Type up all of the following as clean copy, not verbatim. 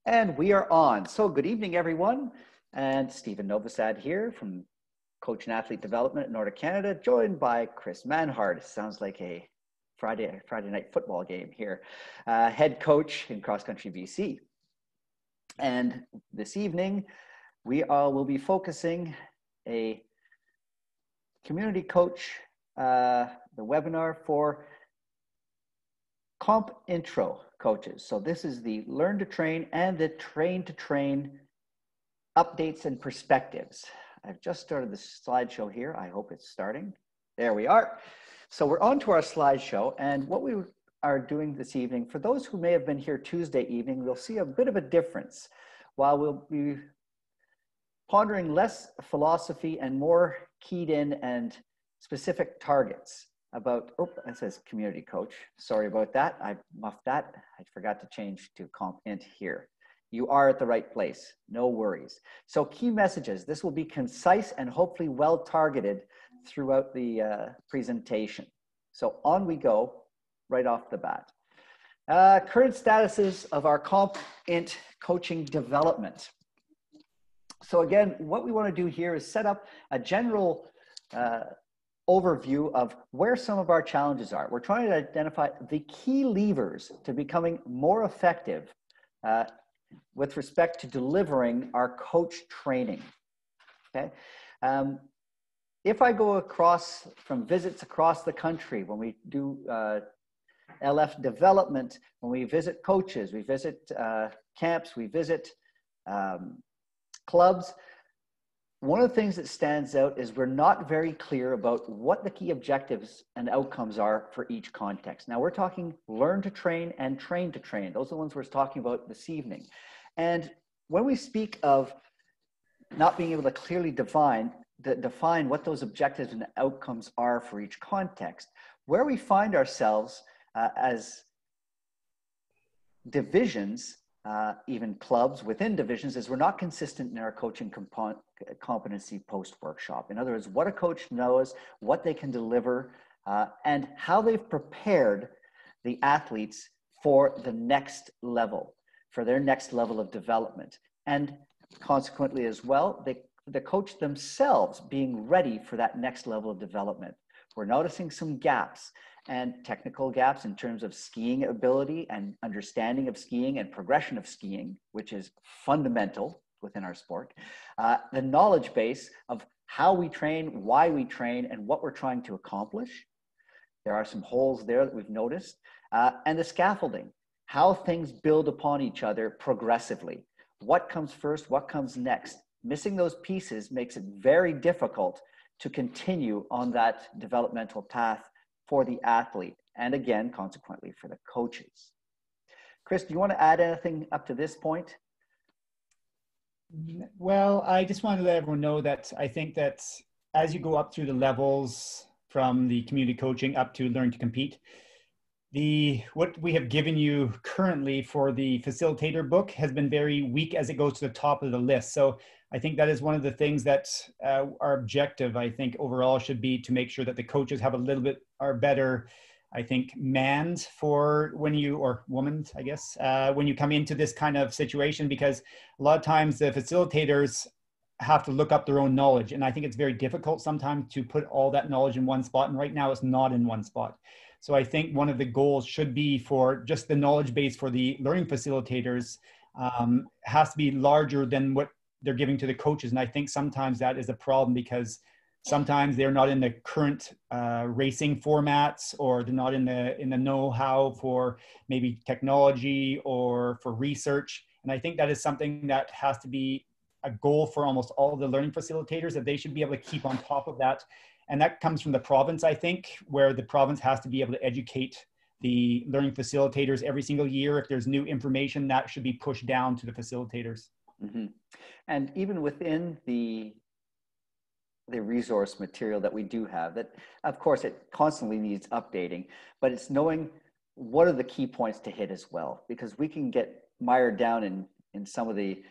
And we are on. So good evening, everyone. And Stephen Novosad here from Coach and Athlete Development in Nordic Canada, joined by Chris Manhard. Sounds like a Friday night football game here. Head coach in cross country BC. And this evening, we will be focusing a community coach, the webinar for Comp Intro coaches. So this is the Learn to Train and the Train to Train updates and perspectives. I've just started the slideshow here. I hope it's starting. There we are. So we're on to our slideshow, and what we are doing this evening, for those who may have been here Tuesday evening, we'll see a bit of a difference. While we'll be pondering less philosophy and more keyed in and specific targets about, oh, it says community coach. Sorry about that. I muffed that. I forgot to change to Comp Int here. You are at the right place. No worries. So key messages. This will be concise and hopefully well targeted throughout the presentation. So on we go right off the bat. Current statuses of our Comp Int coaching development. So again, what we want to do here is set up a general overview of where some of our challenges are. We're trying to identify the key levers to becoming more effective with respect to delivering our coach training, okay? If I go across from visits across the country, when we do LF development, when we visit coaches, we visit camps, we visit clubs, one of the things that stands out is we're not very clear about what the key objectives and outcomes are for each context. Now we're talking learn to train and train to train. Those are the ones we're talking about this evening. And when we speak of not being able to clearly define what those objectives and outcomes are for each context, where we find ourselves as divisions, even clubs within divisions, is we're not consistent in our coaching competency post-workshop. In other words, what a coach knows, what they can deliver, and how they've prepared the athletes for the next level, for their next level of development. And consequently as well, the coach themselves being ready for that next level of development. We're noticing some gaps and technical gaps in terms of skiing ability and understanding of skiing and progression of skiing, which is fundamental within our sport. The knowledge base of how we train, why we train, and what we're trying to accomplish. There are some holes there that we've noticed. And the scaffolding, how things build upon each other progressively. What comes first, what comes next? Missing those pieces makes it very difficult to continue on that developmental path for the athlete, and again, consequently, for the coaches. Chris, do you want to add anything up to this point? Well, I just wanted to let everyone know that I think that as you go up through the levels from the community coaching up to learn to compete, what we have given you currently for the facilitator book has been very weak as it goes to the top of the list. So I think that is one of the things that our objective, I think, overall should be to make sure that the coaches have a little bit or better, I think, manned for when you, or women, I guess, when you come into this kind of situation, because a lot of times the facilitators have to look up their own knowledge. And I think it's very difficult sometimes to put all that knowledge in one spot. And right now it's not in one spot. So I think one of the goals should be for just the knowledge base for the learning facilitators has to be larger than what they're giving to the coaches. And I think sometimes that is a problem because sometimes they're not in the current racing formats, or they're not in the know-how for maybe technology or for research. And I think that is something that has to be a goal for almost all of the learning facilitators, that they should be able to keep on top of that. And that comes from the province, I think, where the province has to be able to educate the learning facilitators every single year. If there's new information, that should be pushed down to the facilitators. Mm-hmm. And even within the resource material that we do have, that of course it constantly needs updating, but it's knowing what are the key points to hit as well, because we can get mired down in some of the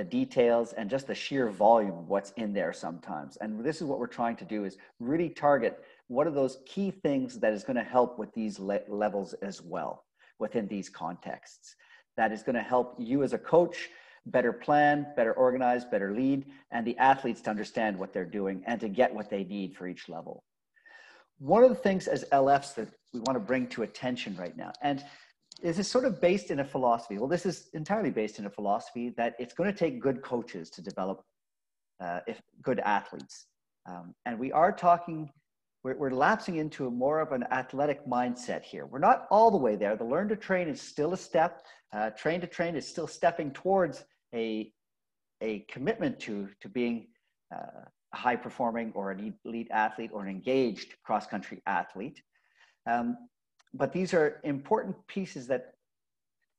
details and just the sheer volume of what's in there sometimes. And this is what we're trying to do, is really target what are those key things that is going to help with these levels as well within these contexts. that is going to help you as a coach better plan, better organize, better lead, and the athletes to understand what they're doing and to get what they need for each level. One of the things as LFs that we want to bring to attention right now, and this is sort of based in a philosophy. Well, this is entirely based in a philosophy that it's going to take good coaches to develop good athletes. And we are talking, we're lapsing into more of an athletic mindset here. We're not all the way there. The learn to train is still a step. Train to train is still stepping towards a commitment to being a high performing or an elite athlete or an engaged cross-country athlete. But these are important pieces that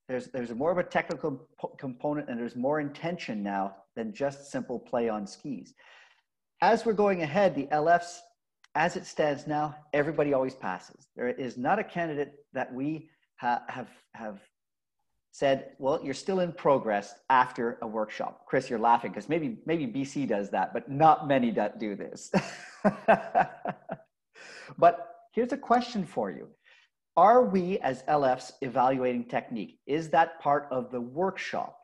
there's more of a technical component, and there's more intention now than just simple play on skis. As we're going ahead, the LFs, as it stands now, everybody always passes. There is not a candidate that we have said, well, you're still in progress after a workshop. Chris, you're laughing because maybe BC does that, but not many do this. But here's a question for you. Are we as LFs evaluating technique? Is that part of the workshop?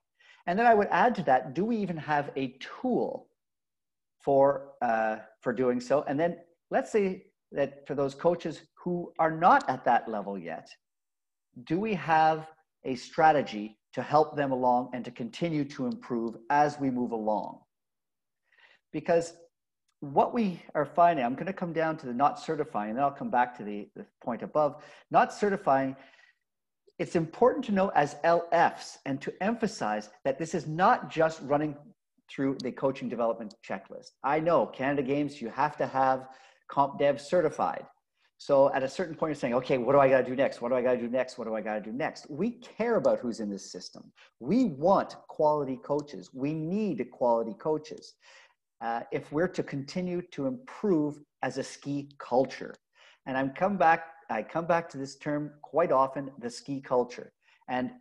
And then I would add to that, do we even have a tool for doing so? And then let's say that for those coaches who are not at that level yet, do we have a strategy to help them along and to continue to improve as we move along? Because what we are finding, I'm going to come down to the not certifying, and then I'll come back to the point above. Not certifying, it's important to know as LFs and to emphasize that this is not just running through the coaching development checklist. I know Canada Games, you have to have Comp Dev certified. So at a certain point, you're saying, okay, what do I got to do next? What do I got to do next? What do I got to do next? We care about who's in this system. We want quality coaches. We need quality coaches. If we're to continue to improve as a ski culture. And I come back to this term quite often, the ski culture. And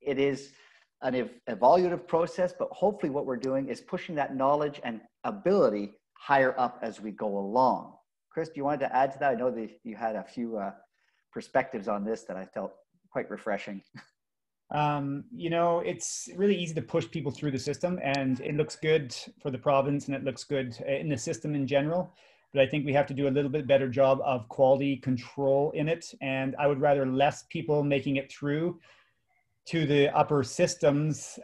it is an evaluative process, but hopefully what we're doing is pushing that knowledge and ability higher up as we go along. Chris, do you want to add to that? I know that you had a few perspectives on this that I felt quite refreshing. It's really easy to push people through the system, and it looks good for the province and it looks good in the system in general. But I think we have to do a little bit better job of quality control in it. And I would rather less people making it through to the upper systems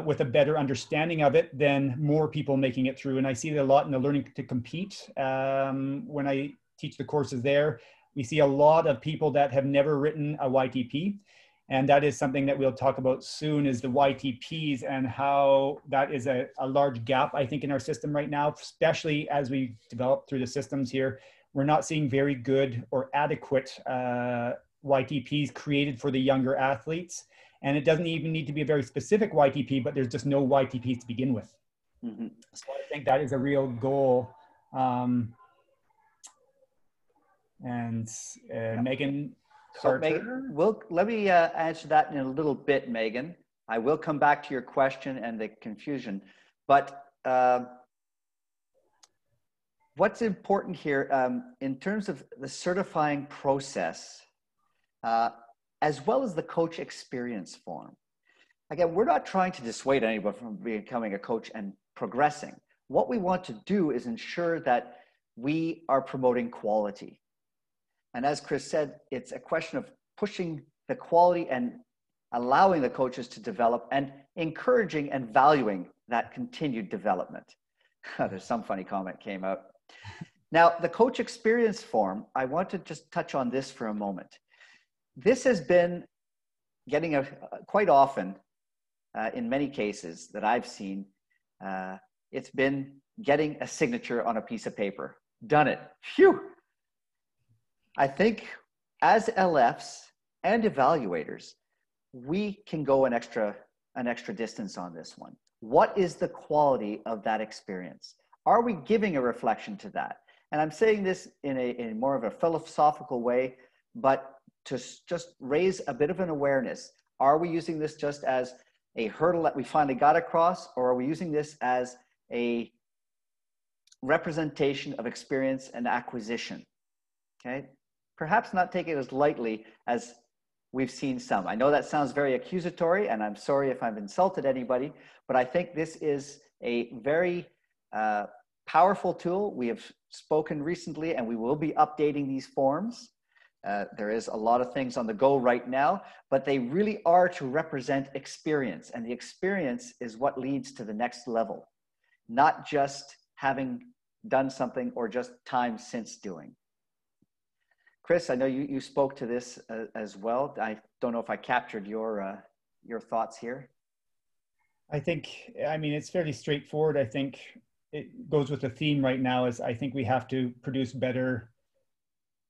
with a better understanding of it than more people making it through. And I see it a lot in the learning to compete. When I teach the courses there, we see a lot of people that have never written a YTP. And that is something that we'll talk about soon, is the YTPs and how that is a large gap, I think, in our system right now, especially as we develop through the systems here. We're not seeing very good or adequate YTPs created for the younger athletes. And it doesn't even need to be a very specific YTP, but there's just no YTPs to begin with. Mm-hmm. So I think that is a real goal. Megan, so Megan, let me answer that in a little bit, Megan. I will come back to your question and the confusion, but what's important here in terms of the certifying process, as well as the coach experience form. Again, we're not trying to dissuade anybody from becoming a coach and progressing. What we want to do is ensure that we are promoting quality. And as Chris said, it's a question of pushing the quality and allowing the coaches to develop and encouraging and valuing that continued development. There's some funny comment came out. Now, the coach experience form, I want to just touch on this for a moment. This has been getting quite often, in many cases that I've seen, it's been getting a signature on a piece of paper. Done it. Phew. I think as LFs and evaluators, we can go an extra distance on this one. What is the quality of that experience? Are we giving a reflection to that? And I'm saying this in more of a philosophical way, but to just raise a bit of an awareness. Are we using this just as a hurdle that we finally got across, or are we using this as a representation of experience and acquisition? Okay, perhaps not take it as lightly as we've seen some. I know that sounds very accusatory, and I'm sorry if I've insulted anybody, but I think this is a very powerful tool. We have spoken recently, and we will be updating these forms. There is a lot of things on the go right now, but they really are to represent experience, and the experience is what leads to the next level, not just having done something or just time since doing. Chris, I know you spoke to this as well. I don't know if I captured your thoughts here. I think, I mean, it's fairly straightforward. I think it goes with the theme right now is I think we have to produce better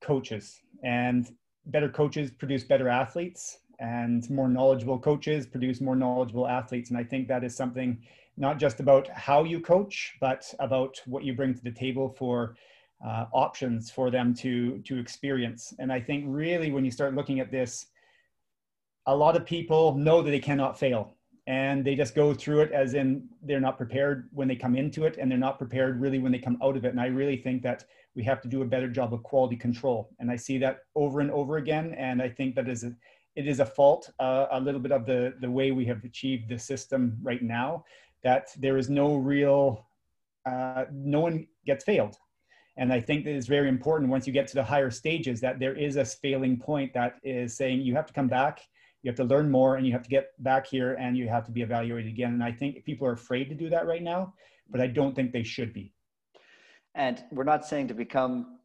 coaches, and better coaches produce better athletes, and more knowledgeable coaches produce more knowledgeable athletes. And I think that is something not just about how you coach, but about what you bring to the table for options for them to experience. And I think really when you start looking at this, a lot of people know that they cannot fail, and they just go through it as in they're not prepared when they come into it, and they're not prepared really when they come out of it. And I really think that we have to do a better job of quality control. And I see that over and over again. And I think that it is a fault, a little bit of the way we have achieved the system right now, that there is no real, no one gets failed. And I think that it's very important once you get to the higher stages that there is a failing point that is saying you have to come back, you have to learn more, and you have to get back here and you have to be evaluated again. And I think people are afraid to do that right now, but I don't think they should be. And we're not saying to become,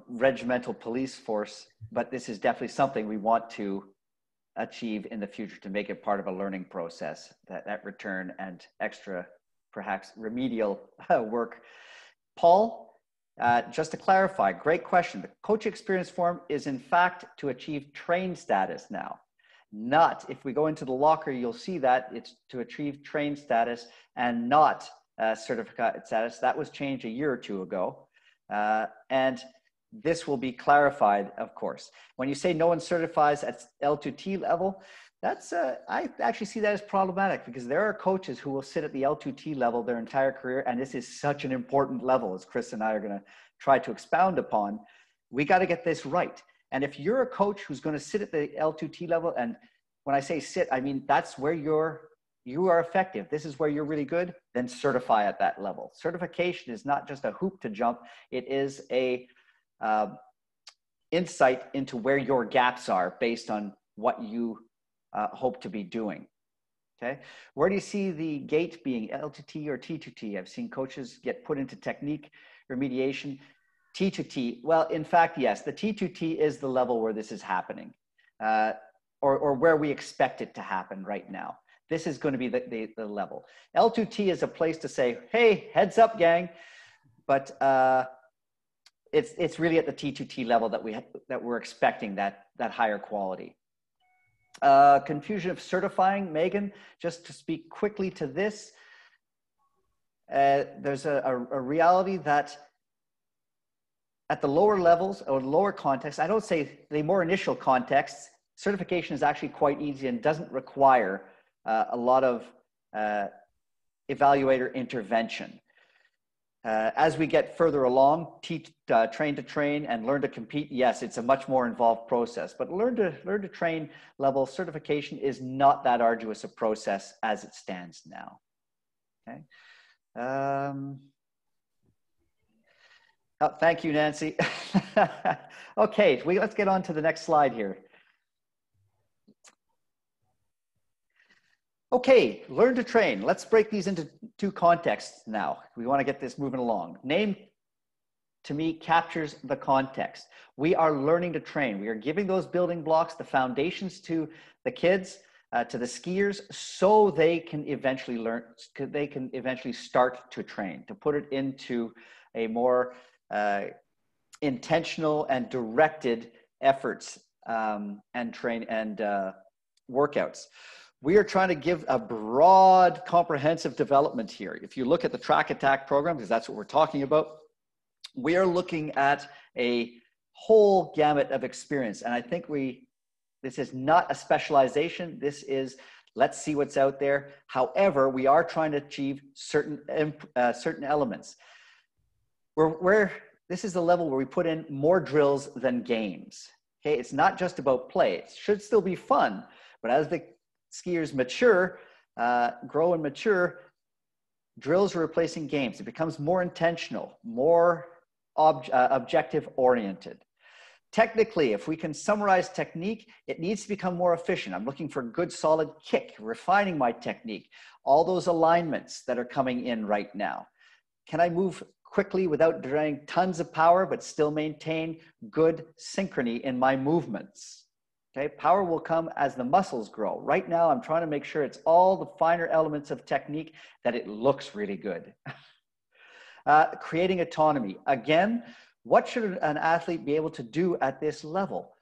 regimental police force, but this is definitely something we want to achieve in the future to make it part of a learning process, that return and extra, perhaps remedial work. Paul, just to clarify, great question. The coach experience form is in fact to achieve trained status now. Not, if we go into the locker, you'll see that it's to achieve trained status and not certificate status. That was changed a year or two ago. And this will be clarified, of course. When you say no one certifies at L2T level, that's I actually see that as problematic, because there are coaches who will sit at the L2T level their entire career, and this is such an important level, as Chris and I are going to try to expound upon. We got to get this right. And if you're a coach who's going to sit at the L2T level, and when I say sit, I mean that's where you are effective, this is where you're really good, then certify at that level. Certification is not just a hoop to jump, it is a insight into where your gaps are based on what you hope to be doing. Okay, where do you see the gate being, L2T or T2T? I've seen coaches get put into technique remediation. T2T, well, in fact, yes, the T2T is the level where this is happening, or where we expect it to happen right now. This is going to be the level. L2T is a place to say, hey, heads up, gang, but it's really at the T2T level that we're expecting that higher quality. Confusion of certifying, Megan, just to speak quickly to this, there's a reality that at the lower levels or lower contexts, I don't say the more initial contexts, certification is actually quite easy and doesn't require a lot of evaluator intervention. As we get further along, train to train and learn to compete, yes, it's a much more involved process. But learn to train level certification is not that arduous a process as it stands now. Okay. Oh, thank you, Nancy. Okay, let's get on to the next slide here. Okay, learn to train. Let's break these into two contexts now. We want to get this moving along. Name, to me, captures the context. We are learning to train. We are giving those building blocks, the foundations to the kids, to the skiers, so they can eventually learn, they can eventually start to train, to put it into a more intentional and directed efforts and train and workouts. We are trying to give a broad, comprehensive development here. If you look at the Track Attack program, because that's what we're talking about, we are looking at a whole gamut of experience. And I think this is not a specialization. This is, let's see what's out there. However, we are trying to achieve certain elements. This is the level where we put in more drills than games. Okay, it's not just about play. It should still be fun, but as the skiers mature, grow and mature, drills are replacing games. It becomes more intentional, more objective oriented. Technically, if we can summarize technique, it needs to become more efficient. I'm looking for a good solid kick, refining my technique, all those alignments that are coming in right now. Can I move quickly without draining tons of power, but still maintain good synchrony in my movements? Okay, power will come as the muscles grow. Right now, I'm trying to make sure it's all the finer elements of technique that it looks really good. Creating autonomy. Again, what should an athlete be able to do at this level?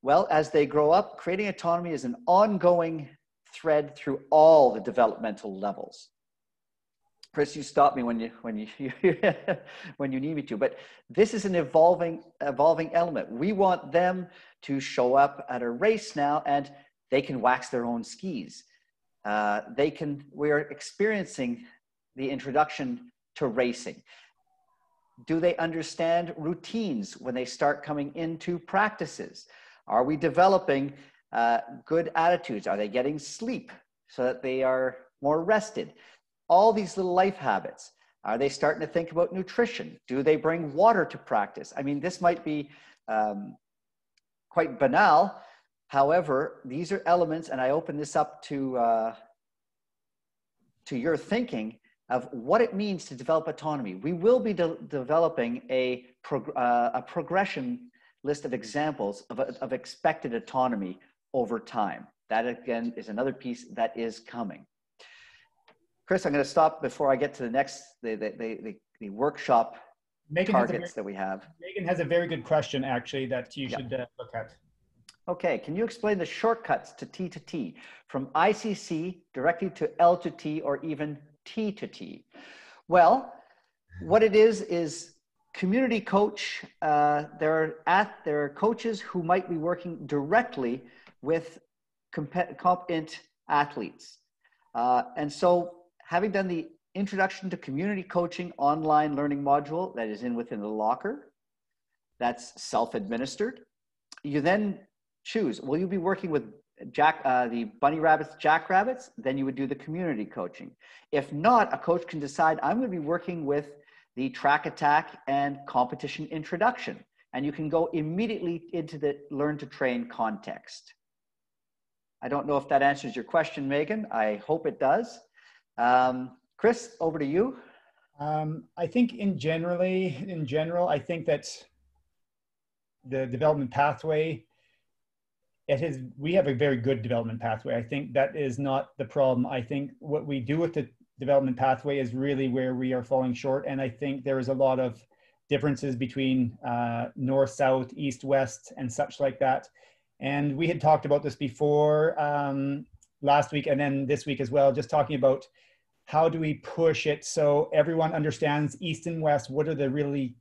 Well, as they grow up, creating autonomy is an ongoing thread through all the developmental levels. Chris, you stop me when you when you need me to, but this is an evolving element. We want them to show up at a race now and they can wax their own skis. We're experiencing the introduction to racing. Do they understand routines when they start coming into practices? Are we developing good attitudes? Are they getting sleep so that they are more rested? All these little life habits. Are they starting to think about nutrition? Do they bring water to practice? I mean, this might be quite banal. However, these are elements, and I open this up to your thinking of what it means to develop autonomy. We will be developing a progression list of examples of expected autonomy over time. That, again, is another piece that is coming. Chris, I'm going to stop before I get to the next, the workshop targets that we have. Megan has a very good question, actually, that you should look at. Okay, can you explain the shortcuts to T, from ICC directly to L to T, or even T to T? Well, what it is community coach. There are coaches who might be working directly with competent athletes. And so having done the introduction to community coaching online learning module that is within the locker, that's self-administered. You then choose, will you be working with the bunny rabbits, jackrabbits? Then you would do the community coaching. If not, a coach can decide, I'm going to be working with the track attack and competition introduction. And you can go immediately into the learn to train context. I don't know if that answers your question, Megan. I hope it does. Chris, over to you. I think in general, I think that the development pathway, we have a very good development pathway. I think that is not the problem. I think what we do with the development pathway is really where we are falling short. And I think there is a lot of differences between north, south, east, west, and such like that. And we had talked about this before last week and then this week as well, just talking about how do we push it so everyone understands east and west, what are the really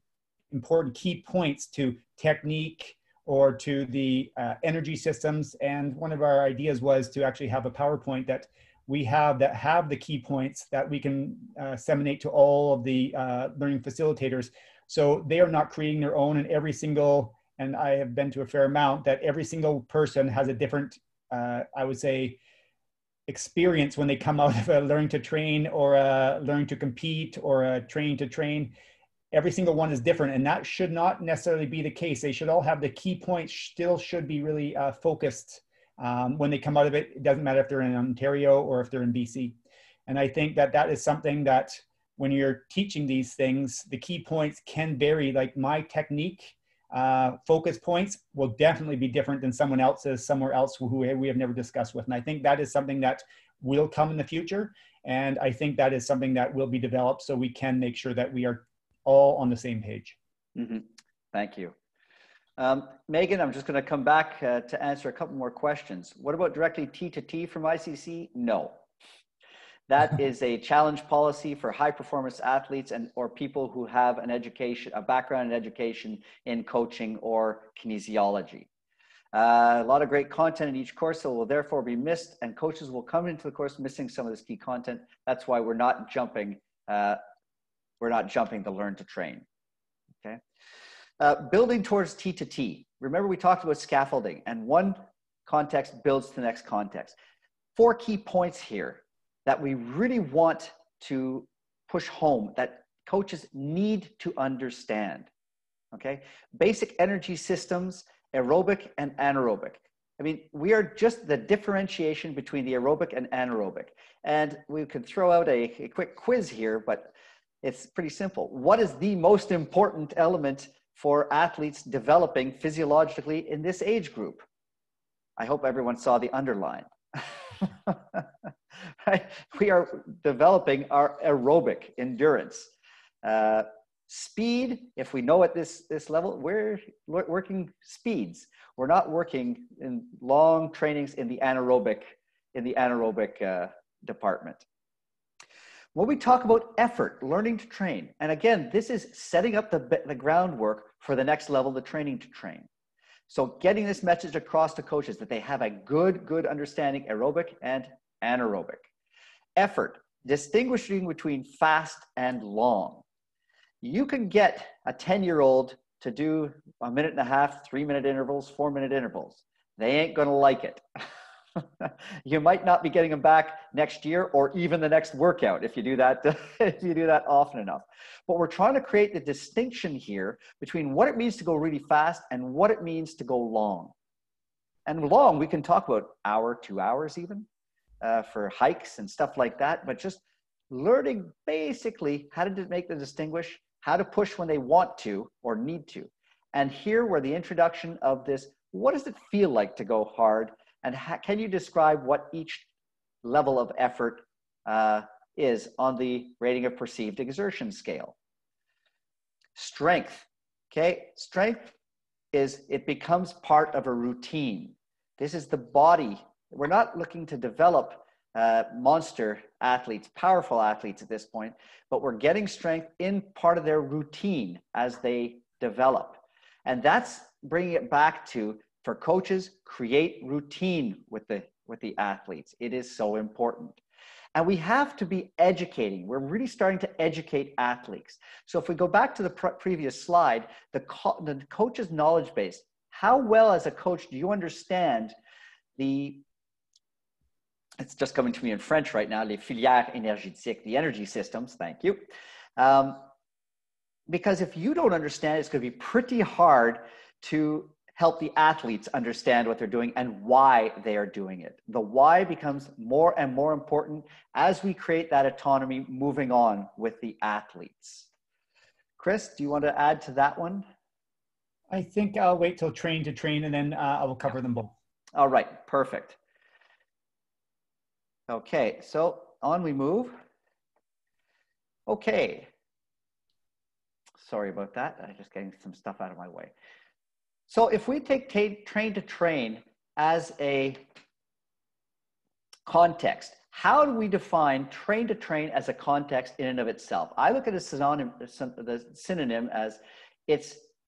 important key points to technique or to the energy systems. And one of our ideas was to actually have a PowerPoint that we have the key points that we can disseminate to all of the learning facilitators. So they are not creating their own, and every single, and I have been to a fair amount, that every single person has a different, I would say, experience when they come out of a learning to train or a learning to compete or a training to train. Every single one is different, and that should not necessarily be the case. They should all have the key points, still should be really focused when they come out of it. It doesn't matter if they're in Ontario or if they're in BC. And I think that that is something that when you're teaching these things, the key points can vary. Like my technique focus points will definitely be different than someone else's somewhere else who we have never discussed with. And I think that is something that will come in the future. And I think that is something that will be developed so we can make sure that we are all on the same page. Mm-hmm. Thank you. Megan, I'm just going to come back to answer a couple more questions. What about directly T to T from ICC? No. That is a challenge policy for high performance athletes or people who have a background in education in coaching or kinesiology. A lot of great content in each course, so will therefore be missed, and coaches will come into the course missing some of this key content. That's why we're not jumping the learn to train. Okay. Building towards T to T. Remember, we talked about scaffolding, and one context builds to the next context. 4 key points here that we really want to push home that coaches need to understand. Okay, basic energy systems, aerobic and anaerobic. I mean, we are just the differentiation between the aerobic and anaerobic. And we could throw out a quick quiz here, but it's pretty simple. What is the most important element for athletes developing physiologically in this age group? I hope everyone saw the underline. Right? We are developing our aerobic endurance. Speed, if we know at this level, we're working speeds. We're not working in long trainings in the anaerobic department. When we talk about effort, learning to train, and again, this is setting up the groundwork for the next level, the training to train. So getting this message across to coaches that they have a good understanding aerobic and anaerobic. Effort, distinguishing between fast and long. You can get a 10-year-old to do 1.5 minute, 3-minute intervals, 4-minute intervals. They ain't going to like it. You might not be getting them back next year or even the next workout if you do that, if you do that often enough. But we're trying to create the distinction here between what it means to go really fast and what it means to go long. And long, we can talk about hour, 2 hours even for hikes and stuff like that, but just learning basically how to make the distinguish, how to push when they want to or need to. And here where the introduction of this, what does it feel like to go hard? And can you describe what each level of effort is on the rating of perceived exertion scale? Strength, okay? Strength is, it becomes part of a routine. This is the body. We're not looking to develop monster athletes, powerful athletes at this point, but we're getting strength in part of their routine as they develop. And that's bringing it back to, for coaches, create routine with the athletes. It is so important. And we have to be educating. We're really starting to educate athletes. So if we go back to the previous slide, the coach's knowledge base, how well as a coach do you understand it's just coming to me in French right now, les filières énergétiques, the energy systems, thank you. Because if you don't understand, it's going to be pretty hard to help the athletes understand what they're doing and why they are doing it. The why becomes more and more important as we create that autonomy moving on with the athletes. Chris, do you want to add to that one? I think I'll wait till train to train and then I will cover them both. All right, perfect. Okay, so on we move. Okay. Sorry about that. I'm just getting some stuff out of my way. So if we take train to train as a context, how do we define train to train as a context in and of itself? I look at a synonym as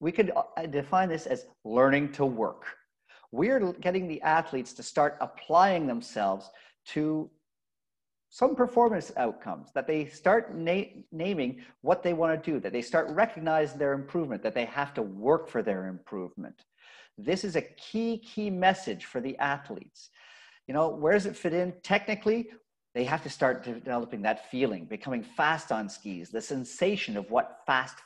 we could define this as learning to work. We're getting the athletes to start applying themselves to some performance outcomes, that they start naming what they want to do, that they start recognizing their improvement, that they have to work for their improvement. This is a key message for the athletes. You know, where does it fit in? Technically, they have to start developing that feeling, becoming fast on skis, the sensation of what fast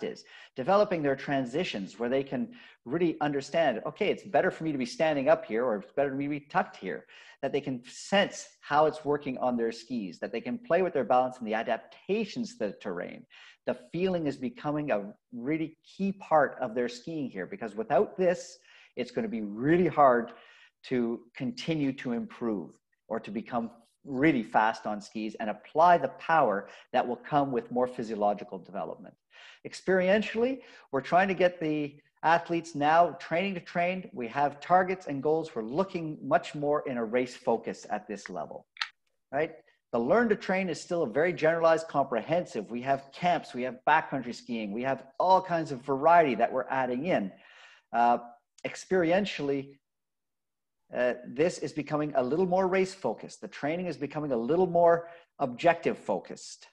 is, developing their transitions where they can really understand, okay, it's better for me to be standing up here or it's better for me to be tucked here, that they can sense how it's working on their skis, that they can play with their balance and the adaptations to the terrain. The feeling is becoming a really key part of their skiing here, because without this, it's going to be really hard to continue to improve or to become really fast on skis and apply the power that will come with more physiological development. Experientially, we're trying to get the athletes now training to train. We have targets and goals. We're looking much more in a race focus at this level, right? The learn to train is still a very generalized, comprehensive. We have camps, we have backcountry skiing, we have all kinds of variety that we're adding in. Experientially, this is becoming a little more race focused. The training is becoming a little more objective focused,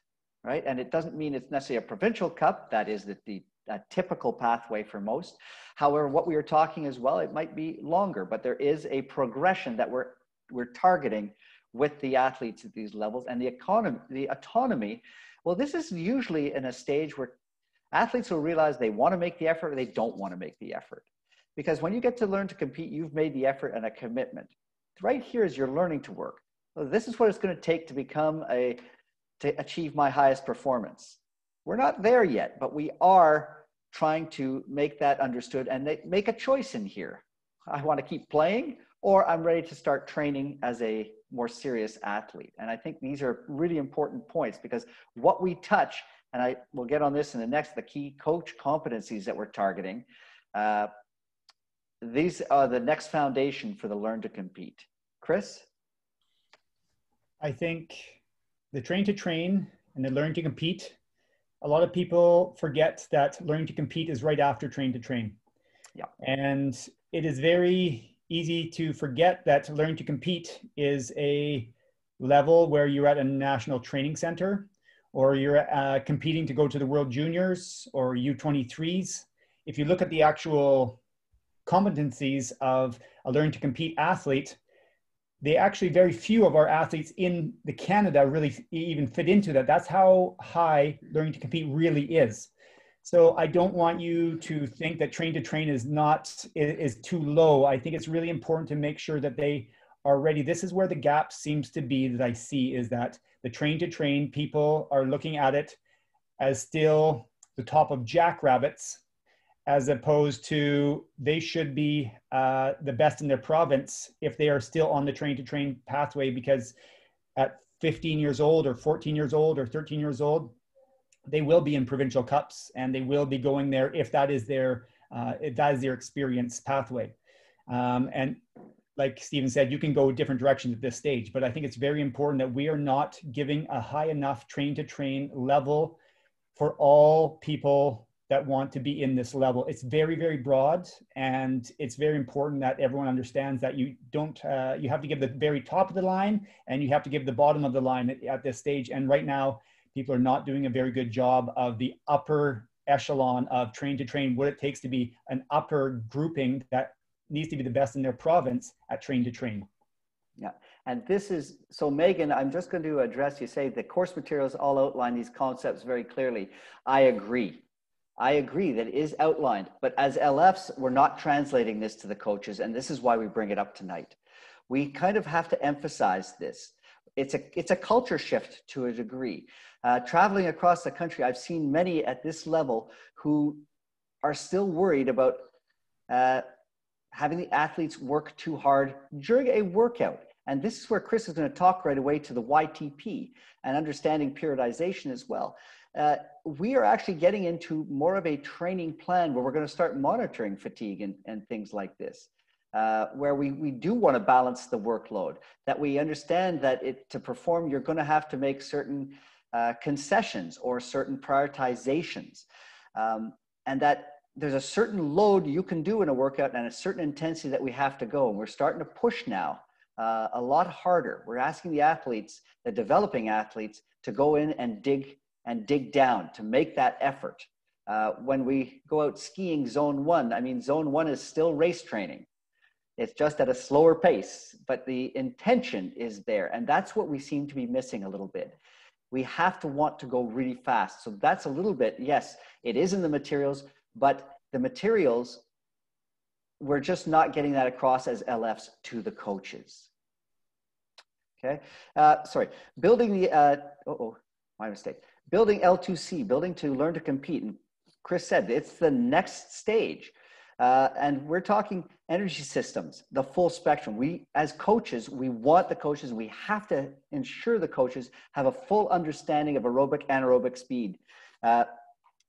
right? And it doesn't mean it's necessarily a provincial cup. That is the a typical pathway for most. However, what we are talking as well, it might be longer, but there is a progression that we're targeting with the athletes at these levels. And the autonomy, well, this is usually in a stage where athletes will realize they want to make the effort or they don't want to make the effort. Because when you get to learn to compete, you've made the effort and a commitment. Right here is you're learning to work. So this is what it's going to take to achieve my highest performance. We're not there yet, but we are trying to make that understood and make a choice in here. I want to keep playing, or I'm ready to start training as a more serious athlete. And I think these are really important points, because what we touch, and I will get on this in the key coach competencies that we're targeting, these are the next foundation for the learn to compete. Chris? I think the train to train and the learn to compete, a lot of people forget that learning to compete is right after train to train. Yeah. And it is very easy to forget that learning to compete is a level where you're at a national training center, or you're competing to go to the World Juniors or U23s. If you look at the actual competencies of a learn to compete athlete, they actually, very few of our athletes in the Canada really even fit into that. That's how high learning to compete really is. So I don't want you to think that train to train is too low. I think it's really important to make sure that they are ready. This is where the gap seems to be that I see, is that the train to train people are looking at it as still the top of jackrabbits, as opposed to they should be the best in their province if they are still on the train to train pathway, because at 15 years old or 14 years old or 13 years old, they will be in provincial cups and they will be going there if that is their experience pathway. And like Stephen said, you can go different directions at this stage, but I think it's very important that we are not giving a high enough train to train level for all people that want to be in this level. It's very, very broad, and it's very important that everyone understands that you have to give the very top of the line and you have to give the bottom of the line at this stage. And right now, people are not doing a very good job of the upper echelon of train to train, what it takes to be an upper grouping that needs to be the best in their province at train to train. Yeah, and this is, so Megan, I'm just going to address, you say the course materials all outline these concepts very clearly. I agree that it is outlined, but as LFs, we're not translating this to the coaches, and this is why we bring it up tonight. We kind of have to emphasize this. It's a culture shift to a degree. Traveling across the country, I've seen many at this level who are still worried about having the athletes work too hard during a workout. And this is where Chris is going to talk right away to the YTP and understanding periodization as well. We are actually getting into more of a training plan where we're going to start monitoring fatigue and things like this, where we do want to balance the workload, that we understand that to perform, you're going to have to make certain concessions or certain prioritizations, and that there's a certain load you can do in a workout and a certain intensity that we have to go. And we're starting to push now a lot harder. We're asking the athletes, the developing athletes, to go in and dig down, to make that effort. When we go out skiing zone 1, I mean, zone 1 is still race training. It's just at a slower pace, but the intention is there. And that's what we seem to be missing a little bit. We have to want to go really fast. So that's a little bit, yes, it is in the materials, but the materials, we're just not getting that across as LFs to the coaches. Okay, sorry, building the, my mistake. Building L2C, building to learn to compete. And Chris said it's the next stage. And we're talking energy systems, the full spectrum. We, as coaches, we want the coaches, we have to ensure the coaches have a full understanding of aerobic, anaerobic speed.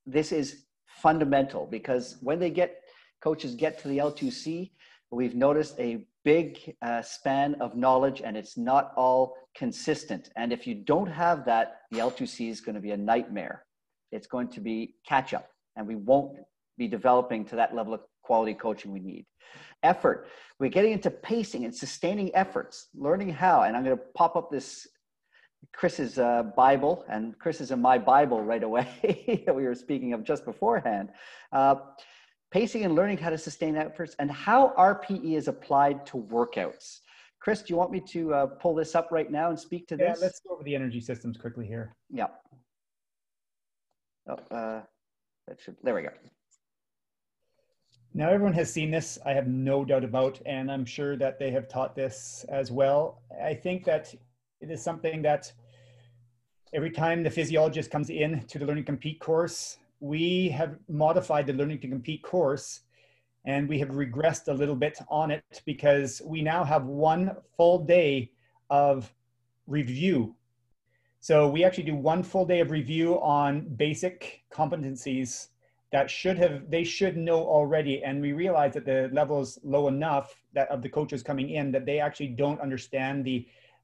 This is fundamental, because when coaches get to the L2C, we've noticed a big span of knowledge, and it's not all consistent. And if you don't have that, the L2C is going to be a nightmare. It's going to be catch up, and we won't be developing to that level of quality coaching we need. Effort. We're getting into pacing and sustaining efforts, learning how, and I'm going to pop up this Chris's Bible, and Chris is in my Bible right away that we were speaking of just beforehand. Pacing and learning how to sustain efforts and how RPE is applied to workouts. Chris, do you want me to pull this up right now and speak to this? Yeah, let's go over the energy systems quickly here. Yeah. Oh, there we go. Now, everyone has seen this, I have no doubt about, and I'm sure that they have taught this as well. I think that it is something that every time the physiologist comes in to the Learn to Compete course, we have modified the Learning to Compete course, and we have regressed a little bit on it because we now have one full day of review. So we actually do one full day of review on basic competencies that they should know already. And we realize that the level is low enough that of the coaches coming in that they actually don't understand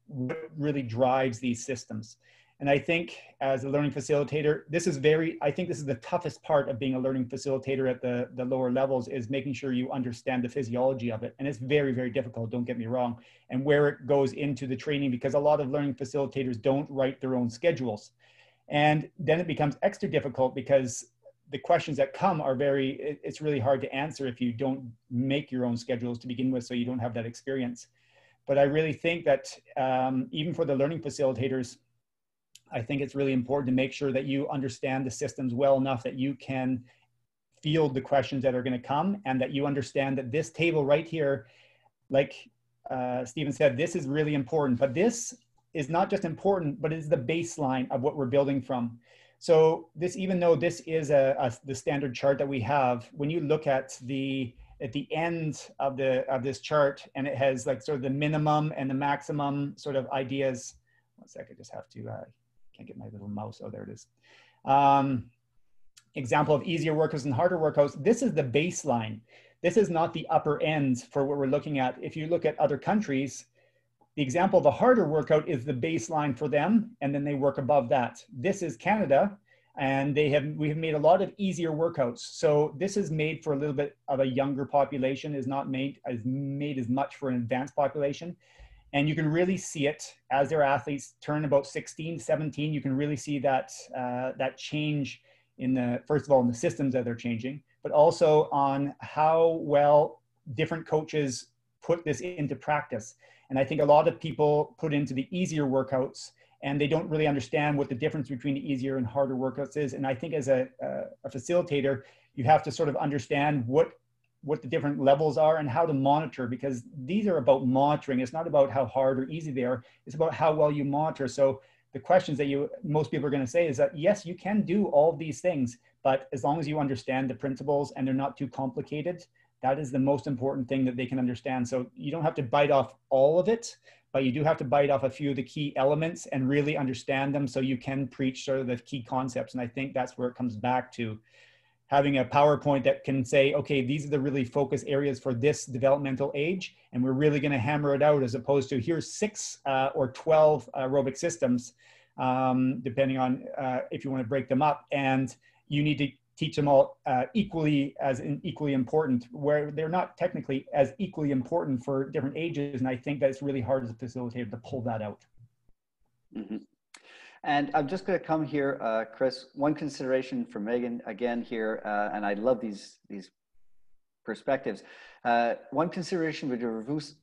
what really drives these systems. And I think as a learning facilitator, I think this is the toughest part of being a learning facilitator at the lower levels, is making sure you understand the physiology of it. And it's very, very difficult, don't get me wrong, and where it goes into the training, because a lot of learning facilitators don't write their own schedules. And then it becomes extra difficult because the questions that come are it's really hard to answer if you don't make your own schedules to begin with, so you don't have that experience. But I really think that even for the learning facilitators, I think it's really important to make sure that you understand the systems well enough that you can field the questions that are going to come, and that you understand that this table right here, like Stephen said, this is really important. But this is not just important, but it is the baseline of what we're building from. So even though this is the standard chart that we have, when you look at the end of this chart, and it has like sort of the minimum and the maximum sort of ideas. One sec, I just have to, can't get my little mouse. Oh, there it is. Example of easier workouts and harder workouts. This is the baseline. This is not the upper end for what we're looking at. If you look at other countries, the example of a harder workout is the baseline for them, and then they work above that. This is Canada, and we have made a lot of easier workouts. So this is made for a little bit of a younger population, is not made as much for an advanced population. And you can really see it as their athletes turn about 16, 17. You can really see that change first of all, in the systems that they're changing, but also on how well different coaches put this into practice. And I think a lot of people put into the easier workouts, and they don't really understand what the difference between the easier and harder workouts is. And I think as a facilitator, you have to sort of understand what the different levels are and how to monitor, because these are about monitoring. It's not about how hard or easy they are. It's about how well you monitor. So the questions that most people are going to say is that, yes, you can do all of these things, but as long as you understand the principles and they're not too complicated, that is the most important thing that they can understand. So you don't have to bite off all of it, but you do have to bite off a few of the key elements and really understand them so you can preach sort of the key concepts. And I think that's where it comes back to having a PowerPoint that can say, okay, these are the really focus areas for this developmental age, and we're really going to hammer it out, as opposed to here's 6 or 12 aerobic systems, depending on if you want to break them up. And you need to teach them all equally important, where they're not technically as equally important for different ages. And I think that it's really hard as a facilitator to pull that out. Mm-hmm. And I'm just going to come here, Chris, one consideration for Megan again here, and I love these perspectives. One consideration would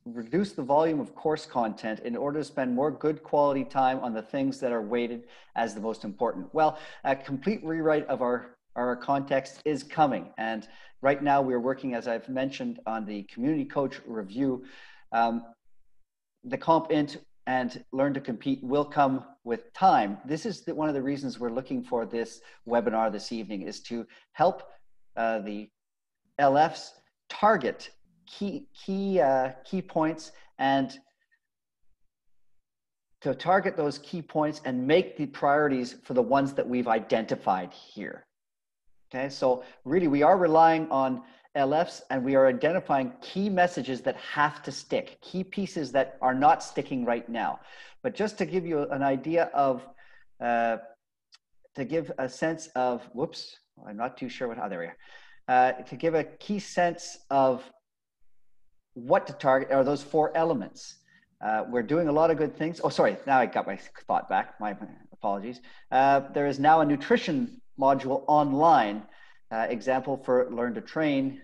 reduce the volume of course content in order to spend more good quality time on the things that are weighted as the most important. Well, a complete rewrite of our context is coming. And right now we're working, as I've mentioned, on the community coach review. The Comp Int and Learn to Compete will come with time. This is one of the reasons we're looking for this webinar this evening, is to help the LFs target key points, and to target those key points and make the priorities for the ones that we've identified here. Okay, so really we are relying on LFs, and we are identifying key messages that have to stick, key pieces that are not sticking right now. But just to give you an idea of, to give a sense of, whoops, I'm not too sure there we are. To give a key sense of what to target are those 4 elements. We're doing a lot of good things. Oh, sorry. Now I got my thought back. My apologies. There is now a nutrition module online. Example for Learn to Train.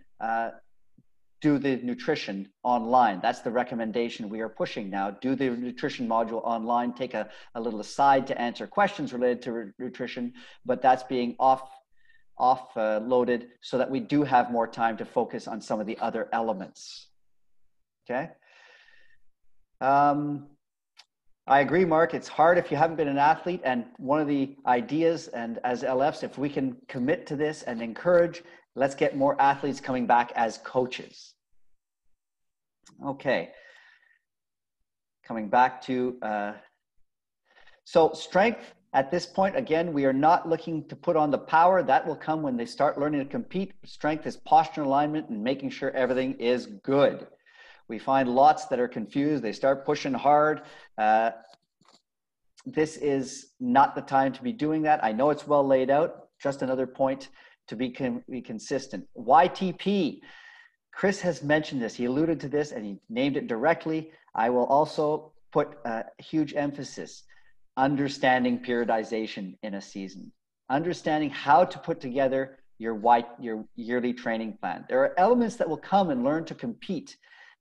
Do the nutrition online. That's the recommendation we are pushing now. Do the nutrition module online. Take a little aside to answer questions related to nutrition, but that's being loaded so that we do have more time to focus on some of the other elements. Okay. I agree, Mark. It's hard if you haven't been an athlete. And one of the ideas, and as LFs, if we can commit to this and encourage, let's get more athletes coming back as coaches. Okay. Coming back to, so strength at this point, again, we are not looking to put on the power. That will come when they start learning to compete. Strength is posture alignment and making sure everything is good. We find lots that are confused. They start pushing hard. This is not the time to be doing that. I know it's well laid out. Just another point to be consistent. YTP. Chris has mentioned this. He alluded to this and he named it directly. I will also put a huge emphasis. Understanding periodization in a season. Understanding how to put together your yearly training plan. There are elements that will come and learn to compete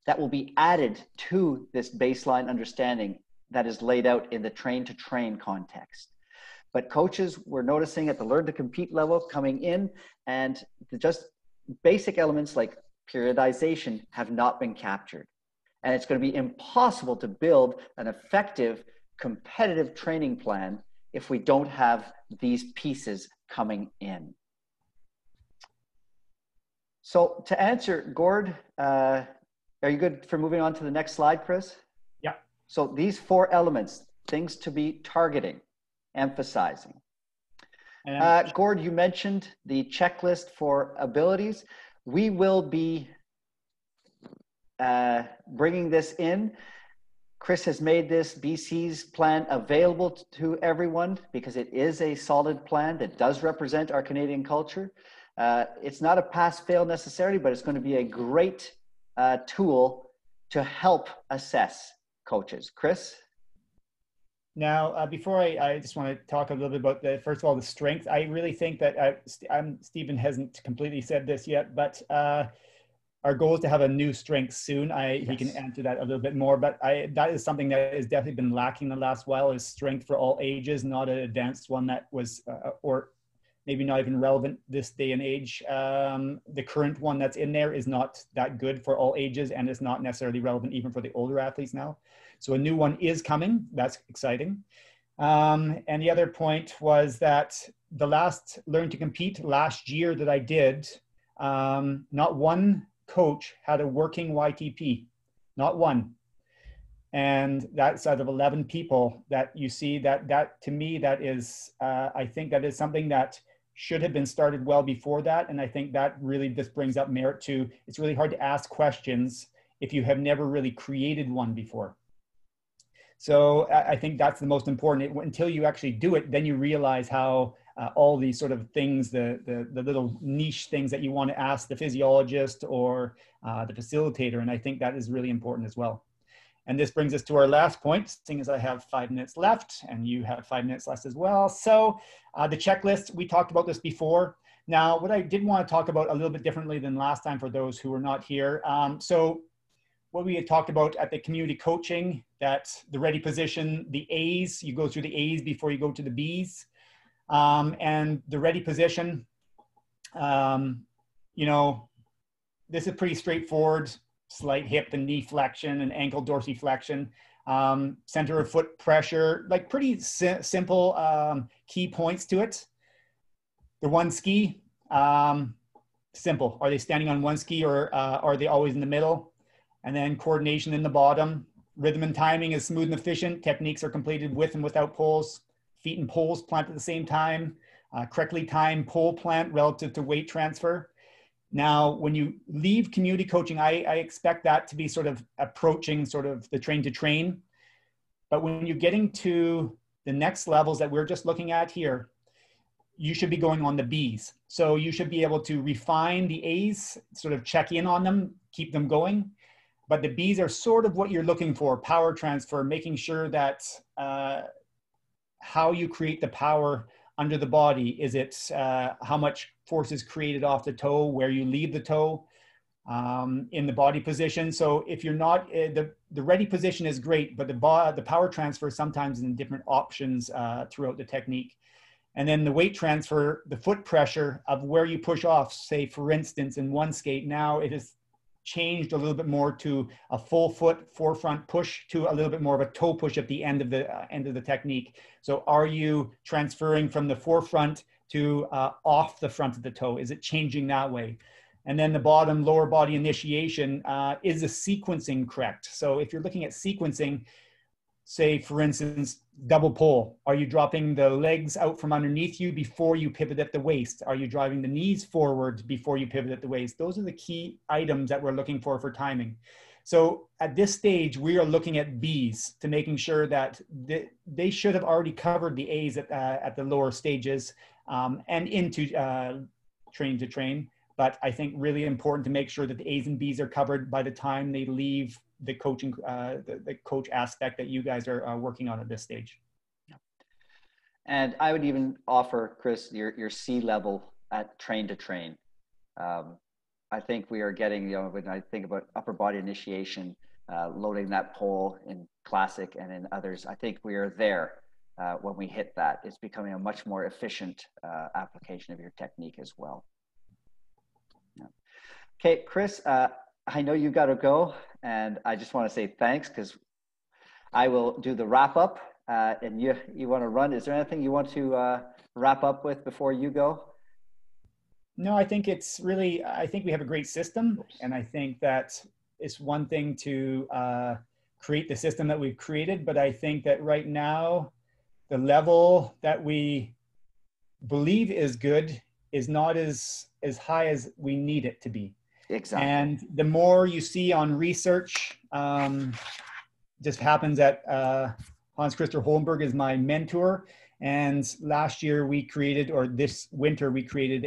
that will be added to this baseline understanding that is laid out in the train to train context. But coaches, we're noticing at the learn to compete level coming in, and just basic elements like periodization have not been captured. And it's going to be impossible to build an effective competitive training plan if we don't have these pieces coming in. So to answer, Gord, are you good for moving on to the next slide, Chris? Yeah. So these 4 elements, things to be targeting, emphasizing. Gord, you mentioned the checklist for abilities. We will be bringing this in. Chris has made this BC's plan available to everyone because it is a solid plan that does represent our Canadian culture. It's not a pass-fail necessarily, but it's going to be a great tool to help assess coaches. Chris? Now, before I just want to talk a little bit about first of all, the strength. I really think that Stephen hasn't completely said this yet, but our goal is to have a new strength soon. Yes. He can answer that a little bit more, but that is something that has definitely been lacking the last while, is strength for all ages, not an advanced one that was, or maybe not even relevant this day and age. The current one that's in there is not that good for all ages, and it's not necessarily relevant even for the older athletes now. So a new one is coming. That's exciting. And the other point was that the last Learn to Compete last year that I did, not one coach had a working YTP, not one. And that's out of 11 people that you see. That to me, that is, I think that is something that should have been started well before that. And I think that really just brings up merit to, it's really hard to ask questions if you have never really created one before. So I think that's the most important. Until you actually do it, then you realize how all these sort of things, the little niche things that you want to ask the physiologist or the facilitator. And I think that is really important as well. And this brings us to our last point, seeing as I have 5 minutes left and you have 5 minutes left as well. So the checklist, we talked about this before. Now, what I did want to talk about a little bit differently than last time for those who were not here. So what we had talked about at the community coaching, that the ready position, the A's, you go through the A's before you go to the B's. And the ready position, you know, this is pretty straightforward. Slight hip and knee flexion and ankle dorsiflexion, center of foot pressure, like pretty simple key points to it. The one ski, simple. Are they standing on one ski or are they always in the middle? And then coordination in the bottom. Rhythm and timing is smooth and efficient. Techniques are completed with and without poles. Feet and poles plant at the same time. Correctly timed pole plant relative to weight transfer. Now, when you leave community coaching, I expect that to be sort of approaching sort of the train to train. But when you're getting to the next levels that we're just looking at here, you should be going on the B's. So you should be able to refine the A's, sort of check in on them, keep them going. but the B's are sort of what you're looking for: power transfer, making sure that how you create the power under the body. Is it how much force is created off the toe, where you leave the toe in the body position? So if you're not, the ready position is great, but the power transfer sometimes in different options throughout the technique. And then the weight transfer, the foot pressure of where you push off. Say, for instance, in one skate, now it has changed a little bit more to a full foot forefront push to a little bit more of a toe push at the end of the technique. So are you transferring from the forefront to off the front of the toe? Is it changing that way? And then the bottom lower body initiation, is the sequencing correct? So if you're looking at sequencing, say, for instance, double pull. Are you dropping the legs out from underneath you before you pivot at the waist? Are you driving the knees forward before you pivot at the waist? Those are the key items that we're looking for timing. So at this stage, we are looking at B's to making sure that they should have already covered the A's at the lower stages and into train to train. But I think really important to make sure that the A's and B's are covered by the time they leave the coaching, the coach aspect that you guys are working on at this stage. And I would even offer, Chris, your C level at train to train. I think we are getting, when I think about upper body initiation, loading that pole in classic and in others, I think we are there when we hit that. It's becoming a much more efficient application of your technique as well. Yeah. Okay, Chris, I know you got to go, and I just want to say thanks, because I will do the wrap up, and you want to run. Is there anything you want to wrap up with before you go? No, I think it's really, I think we have a great system, and I think that it's one thing to create the system that we've created, but I think that right now, the level that we believe is good is not as high as we need it to be. Exactly. And the more you see on research, just happens that Hans-Christer Holmberg is my mentor. And last year we created, or this winter, we created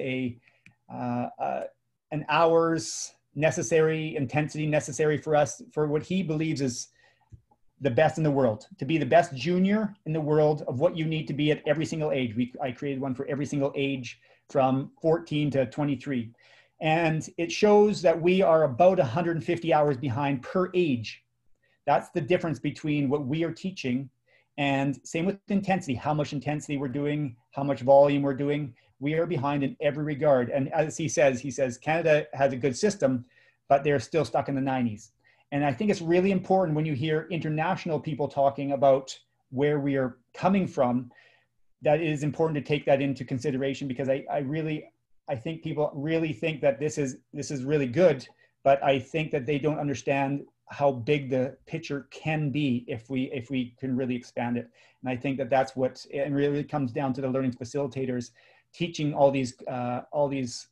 an hours necessary, intensity necessary for us, for what he believes is the best in the world, to be the best junior in the world of what you need to be at every single age. I created one for every single age from 14 to 23. And it shows that we are about 150 hours behind per age. That's the difference between what we are teaching, and same with intensity, how much intensity we're doing, how much volume we're doing. We are behind in every regard. And as he says, Canada has a good system, but they're still stuck in the 90s. And I think it's really important when you hear international people talking about where we are coming from, that it is important to take that into consideration, because I think people really think that this is really good, but I think that they don't understand how big the picture can be if we can really expand it. And I think that that's what it really comes down to: the learning facilitators teaching all these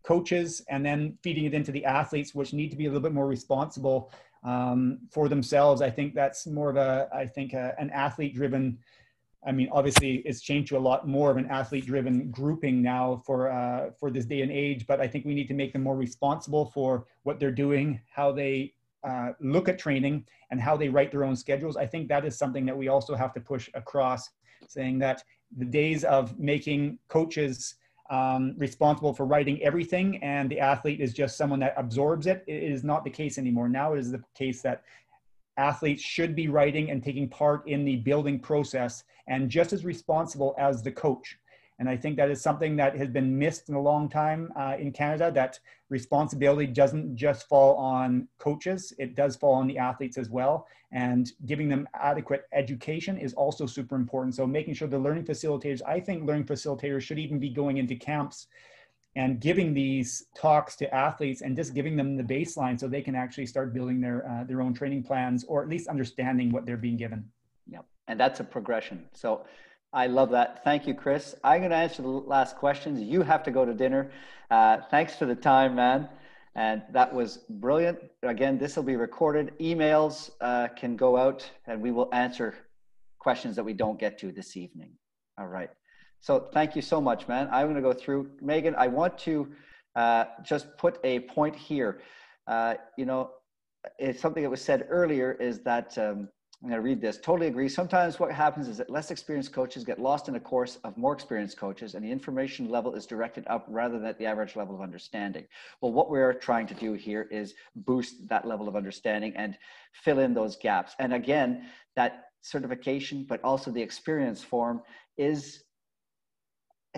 coaches, and then feeding it into the athletes, which need to be a little bit more responsible for themselves. I think that's more of an athlete driven. I mean, obviously it's changed to a lot more of an athlete driven grouping now for this day and age, but I think we need to make them more responsible for what they're doing, how they look at training, and how they write their own schedules. I think that is something that we also have to push across, saying that the days of making coaches responsible for writing everything and the athlete is just someone that absorbs it, it is not the case anymore. Now it is the case that athletes should be writing and taking part in the building process, and just as responsible as the coach. And I think that is something that has been missed in a long time in Canada, that responsibility doesn't just fall on coaches, it does fall on the athletes as well. And giving them adequate education is also super important. So making sure the learning facilitators, I think learning facilitators should even be going into camps and giving these talks to athletes and just giving them the baseline so they can actually start building their own training plans, or at least understanding what they're being given. Yep. And that's a progression. So I love that. Thank you, Chris. I'm going to answer the last questions. You have to go to dinner. Thanks for the time, man. And that was brilliant. Again, this will be recorded. Emails can go out, and we will answer questions that we don't get to this evening. All right. So thank you so much, man. I'm going to go through. Megan, I want to just put a point here. it's something that was said earlier is that, I'm going to read this. Totally agree. Sometimes what happens is that less experienced coaches get lost in a course of more experienced coaches, and the information level is directed up rather than at the average level of understanding. Well, what we're trying to do here is boost that level of understanding and fill in those gaps. And again, that certification, but also the experience form is,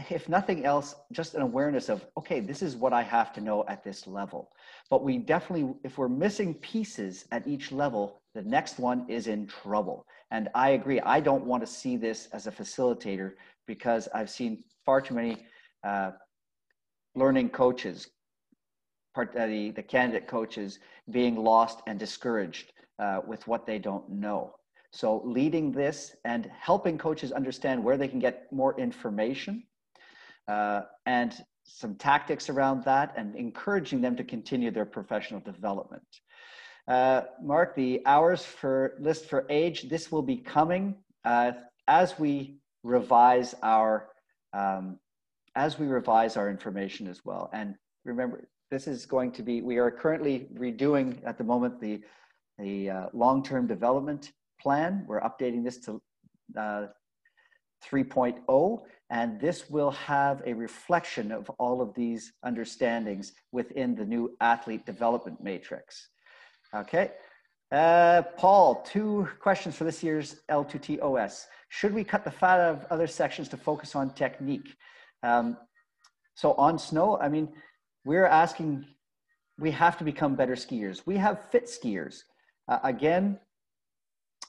if nothing else, just an awareness of, okay, this is what I have to know at this level. But we definitely, if we're missing pieces at each level, the next one is in trouble. And I agree. I don't want to see this as a facilitator, because I've seen far too many learning coaches, the candidate coaches, being lost and discouraged with what they don't know. So leading this and helping coaches understand where they can get more information, and some tactics around that, and encouraging them to continue their professional development. Mark, the hours for list for age, this will be coming as we revise our information as well. And remember, this is going to be, we are currently redoing at the moment the long-term development plan. We're updating this to 3.0, and this will have a reflection of all of these understandings within the new athlete development matrix. Okay. Paul, 2 questions for this year's L2TOS. Should we cut the fat out of other sections to focus on technique? So on snow, I mean, we're asking, we have to become better skiers. We have fit skiers. Again,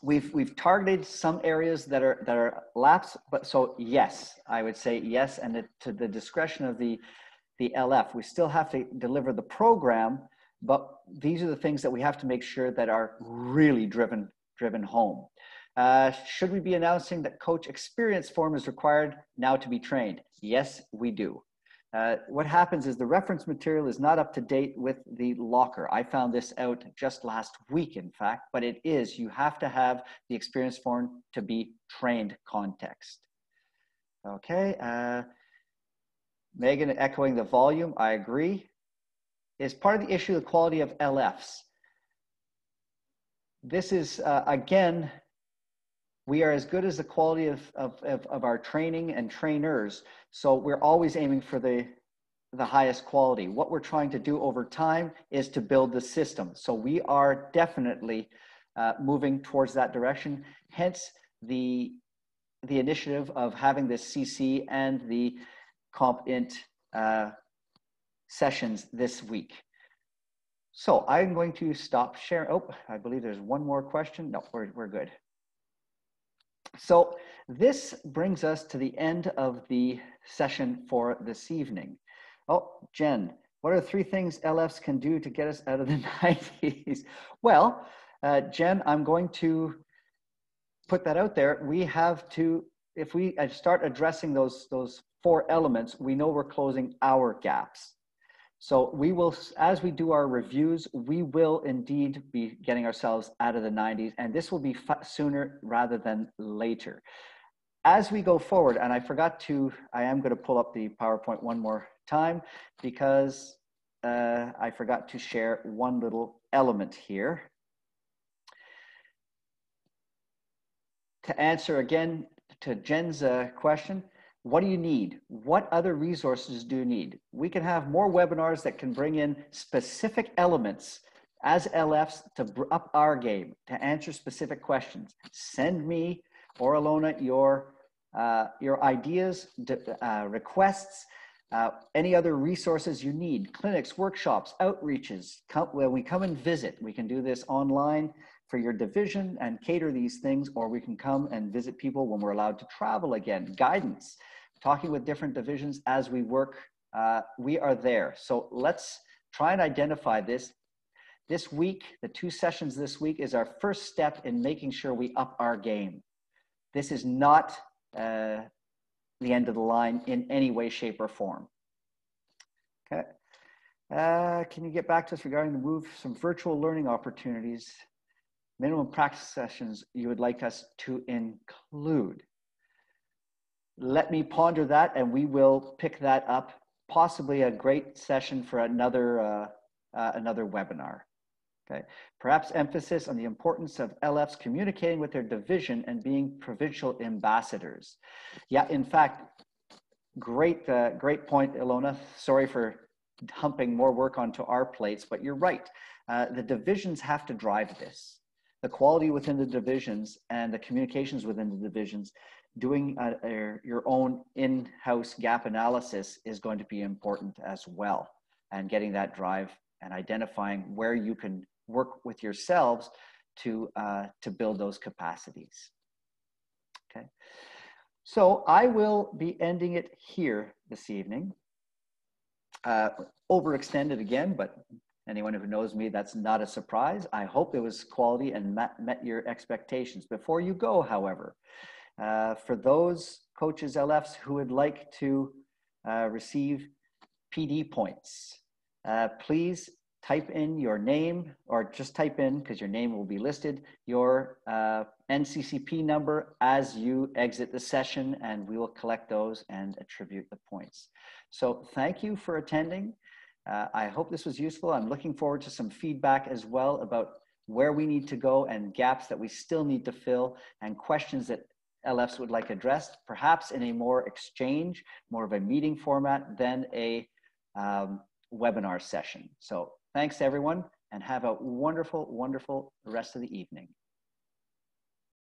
we've targeted some areas that are laps, but so yes, I would say yes, and to the discretion of the LF, we still have to deliver the program, but these are the things that we have to make sure that are really driven home. Should we be announcing that coach experience form is required now to be trained? Yes, we do. What happens is the reference material is not up to date with the locker. I found this out just last week, in fact, but it is. You have to have the experience form to be trained context. Okay. Megan echoing the volume, I agree. Is part of the issue the quality of LFs? This is, again, we are as good as the quality of our training and trainers. So we're always aiming for the highest quality. What we're trying to do over time is to build the system. So we are definitely moving towards that direction. Hence the initiative of having this CC and the CompInt sessions this week. So I'm going to stop sharing. Oh, I believe there's one more question. No, we're good. So this brings us to the end of the session for this evening. Oh, Jen, what are 3 things LFs can do to get us out of the 90s? Well, Jen, I'm going to put that out there. We have to, if we start addressing those 4 elements, we know we're closing our gaps. So we will, as we do our reviews, we will indeed be getting ourselves out of the 90s, and this will be sooner rather than later. As we go forward, and I am going to pull up the PowerPoint one more time because I forgot to share one little element here. To answer again to Jen's question, what do you need? What other resources do you need? We can have more webinars that can bring in specific elements as LFs to up our game, to answer specific questions. Send me or Alona your ideas, requests, any other resources you need, clinics, workshops, outreaches. When we come and visit, we can do this online for your division and cater these things, or we can come and visit people when we're allowed to travel again. Guidance, talking with different divisions as we work, we are there. So let's try and identify this. This week, the 2 sessions this week is our first step in making sure we up our game. This is not the end of the line in any way, shape, or form. Okay. Can you get back to us regarding the move, some virtual learning opportunities, minimum practice sessions you would like us to include? Let me ponder that, and we will pick that up, possibly a great session for another webinar. Okay. Perhaps emphasis on the importance of LFs communicating with their division and being provincial ambassadors. Yeah, in fact, great point, Ilona. Sorry for dumping more work onto our plates, but you're right. The divisions have to drive this. The quality within the divisions and the communications within the divisions, doing your own in-house gap analysis is going to be important as well, and getting that drive and identifying where you can work with yourselves to build those capacities. Okay, so I will be ending it here this evening. Overextended again, but anyone who knows me, that's not a surprise. I hope it was quality and met your expectations. Before you go, however, for those coaches, LFs, who would like to receive PD points, please type in your name, or just type in, because your name will be listed, your NCCP number as you exit the session, and we will collect those and attribute the points. So thank you for attending. I hope this was useful. I'm looking forward to some feedback as well about where we need to go and gaps that we still need to fill, and questions that LFs would like addressed, perhaps in a more exchange, more of a meeting format than a webinar session. So thanks everyone, and have a wonderful, wonderful rest of the evening.